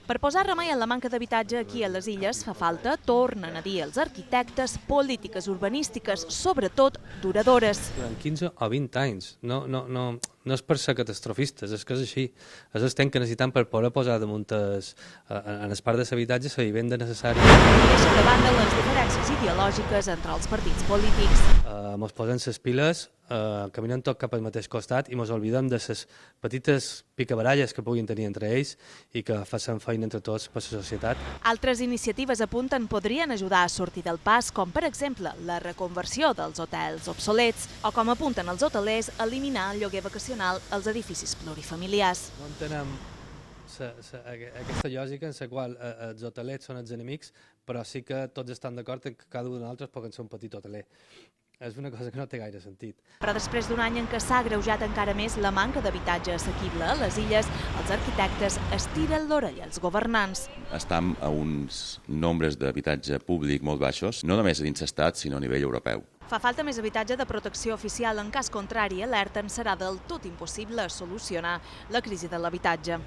Per posar remei a la manca d'habitatge aquí a les illes fa falta, tornen a dir els arquitectes, polítiques urbanístiques, sobretot duradores. Durant 15 o 20 anys. No és per ser catastrofistes, és que és així. És el temps que necessitem per poder posar damunt en el parc de l'habitatge la vivenda necessària. Deixen de banda les diferències ideològiques entre els partits polítics. Ens posem les piles, caminem tot cap al mateix costat i ens oblidem de les petites picabaralles que puguin tenir entre ells i que facin feina entre tots per la societat. Altres iniciatives apunten podrien ajudar a sortir del pas, com per exemple la reconversió dels hotels obsolets o, com apunten els hotelers, eliminar el lloguer vacacional als edificis plurifamiliars. No entenem aquesta lògica en la qual els hotelers són els enemics, però sí que tots estan d'acord en que cada un d'altres poden ser un petit hoteler. És una cosa que no té gaire sentit. Però després d'un any en què s'ha agreujat encara més la manca d'habitatge assequible a les illes, els arquitectes estiren l'orella als governants. Estem a uns nombres d'habitatge públic molt baixos, no només a dins l'estat, sinó a nivell europeu. Fa falta més habitatge de protecció oficial. En cas contrari, alerten, serà del tot impossible solucionar la crisi de l'habitatge.